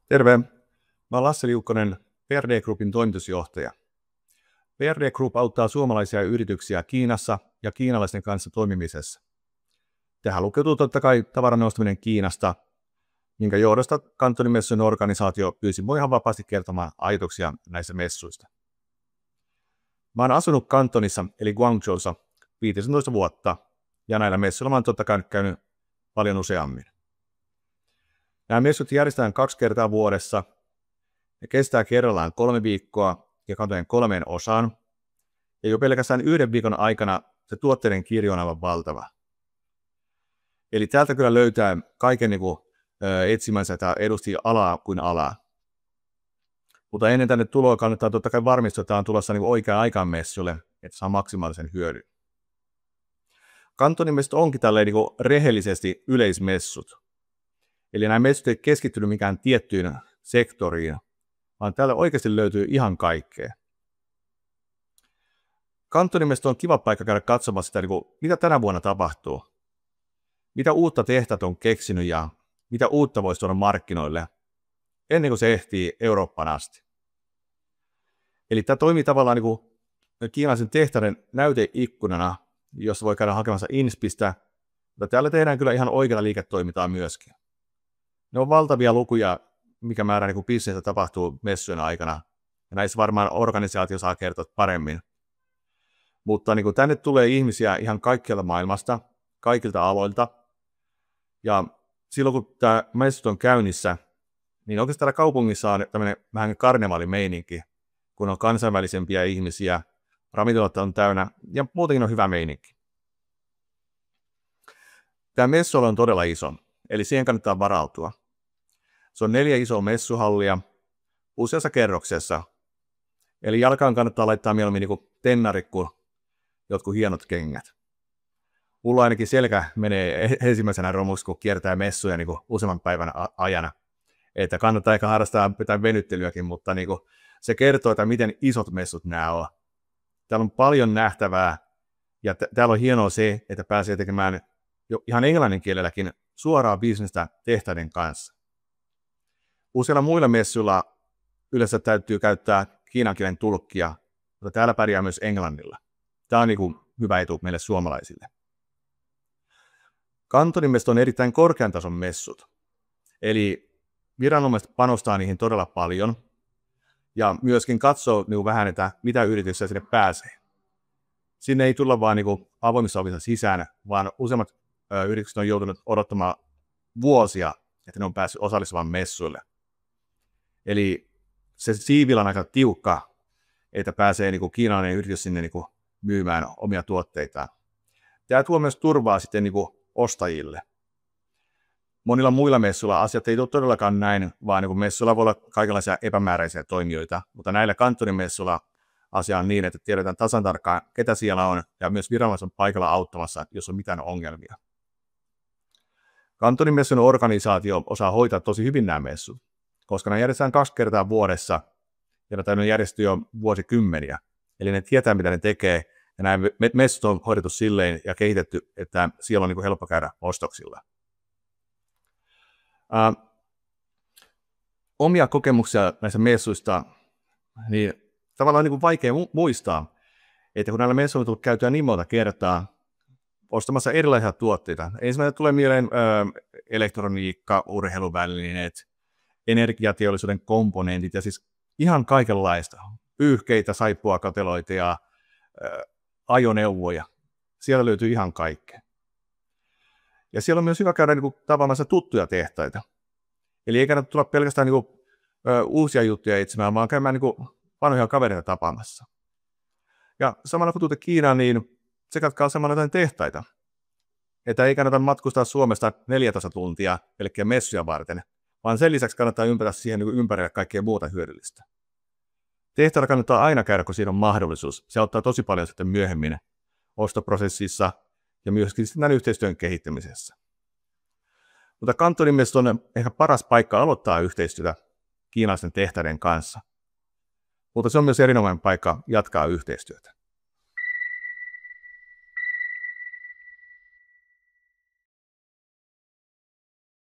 Terve! Mä oon Lasse Liukkonen, PRD Groupin toimitusjohtaja. PRD Group auttaa suomalaisia yrityksiä Kiinassa ja kiinalaisten kanssa toimimisessa. Tähän lukeutuu totta kai tavaran ostaminen Kiinasta, minkä johdosta Kantonimessujen organisaatio pyysi mua ihan vapaasti kertomaan ajatuksia näistä messuista. Mä oon asunut Kantonissa eli Guangzhoussa 15 vuotta ja näillä messuilla mä oon totta kai käynyt paljon useammin. Nämä messut järjestetään 2 kertaa vuodessa. Ne kestää kerrallaan 3 viikkoa ja katoen 3 osaan. Ja jo pelkästään 1 viikon aikana se tuotteiden kirjo on aivan valtava. Eli täältä kyllä löytää kaiken etsimänsä, että edusti alaa kuin alaa. Mutta ennen tänne tuloa kannattaa totta kai varmistaa, että on tulossa oikeaan aikaan messulle, että saa maksimaalisen hyödyn. Kantonimessut onkin tälleen rehellisesti yleismessut. Eli nämä messut ei keskittynyt mikään tiettyyn sektoriin, vaan täällä oikeasti löytyy ihan kaikkea. Kantonimessut on kiva paikka käydä katsomassa sitä, mitä tänä vuonna tapahtuu. Mitä uutta tehtaat on keksinyt ja mitä uutta voisi tuoda markkinoille, ennen kuin se ehtii Eurooppaan asti. Eli tämä toimii tavallaan kiinalaisen tehtaiden näyteikkunana, jossa voi käydä hakemassa inspistä, mutta täällä tehdään kyllä ihan oikealla liiketoimintaa myöskin. Ne on valtavia lukuja, mikä määrä bisnestä tapahtuu messujen aikana. Ja näissä varmaan organisaatio saa kertoa paremmin. Mutta tänne tulee ihmisiä ihan kaikkialta maailmasta, kaikilta aloilta. Ja silloin kun tämä messut on käynnissä, niin oikeastaan täällä kaupungissa on tämmöinen vähän karnevaalimeininki, kun on kansainvälisempiä ihmisiä, ravintolat on täynnä ja muutenkin on hyvä meininki. Tämä messu on todella iso, eli siihen kannattaa varautua. Se on 4 isoa messuhallia useassa kerroksessa. Eli jalkaan kannattaa laittaa mieluummin tennarit kuin jotkut hienot kengät. Mulla ainakin selkä menee ensimmäisenä romuksi, kun kiertää messuja useamman päivän ajana. Että kannattaa ehkä harrastaa jotain venyttelyäkin, mutta se kertoo, että miten isot messut nämä on. Täällä on paljon nähtävää ja täällä on hienoa se, että pääsee tekemään jo ihan englannin kielelläkin suoraa bisnestä tehtaiden kanssa. Useilla muilla messuilla yleensä täytyy käyttää kiinan kielen tulkkia, mutta täällä pärjää myös englannilla. Tämä on hyvä etu meille suomalaisille. Kantonimessut on erittäin korkean tason messut, eli viranomaiset panostaa niihin todella paljon ja myöskin katsoo vähän, että mitä yrityksiä sinne pääsee. Sinne ei tulla vaan avoimissa ovissa sisään, vaan useimmat yritykset on joutunut odottamaan vuosia, että ne on päässyt osallistumaan messuille. Eli se siivillä on aika tiukka, että pääsee kiinalainen yritys sinne myymään omia tuotteitaan. Tämä tuo myös turvaa sitten ostajille. Monilla muilla messuilla asiat ei ole todellakaan näin, vaan messuilla voi olla kaikenlaisia epämääräisiä toimijoita, mutta näillä kantonimessuilla asia on niin, että tiedetään tasan tarkkaan, ketä siellä on, ja myös viranomaiset on paikalla auttamassa, jos on mitään ongelmia. Kantonimessun organisaatio osaa hoitaa tosi hyvin nämä messut, koska ne järjestetään 2 kertaa vuodessa, ja ne on järjestetty jo vuosikymmeniä. Eli ne tietää, mitä ne tekee, ja nämä messut on hoidettu silleen ja kehitetty, että siellä on helppo käydä ostoksilla. Omia kokemuksia näistä messuista, niin tavallaan on vaikea muistaa, että kun näillä messuilla on tullut käytyä niin monta kertaa ostamassa erilaisia tuotteita. Ensimmäisenä tulee mieleen elektroniikka, urheiluvälineet, energiateollisuuden komponentit ja siis ihan kaikenlaista. Pyyhkeitä, saippuakateloita ja ajoneuvoja. Siellä löytyy ihan kaikkea. Ja siellä on myös hyvä käydä tapaamassa tuttuja tehtaita. Eli ei kannata tulla pelkästään uusia juttuja etsimään, vaan käymään vanhoja kavereita tapaamassa. Ja samalla kun tuutte Kiinaan, niin tsekatkaa samalla jotain tehtaita. Että ei kannata matkustaa Suomesta 14 tuntia pelkkiä messuja varten, vaan sen lisäksi kannattaa ympätä siihen ympärille kaikkea muuta hyödyllistä. Tehtailla kannattaa aina käydä, kun siinä on mahdollisuus. Se auttaa tosi paljon sitten myöhemmin ostoprosessissa ja myöskin sitten tämän yhteistyön kehittämisessä. Mutta Kantonimessut on ehkä paras paikka aloittaa yhteistyötä kiinalaisten tehtaiden kanssa. Mutta se on myös erinomainen paikka jatkaa yhteistyötä.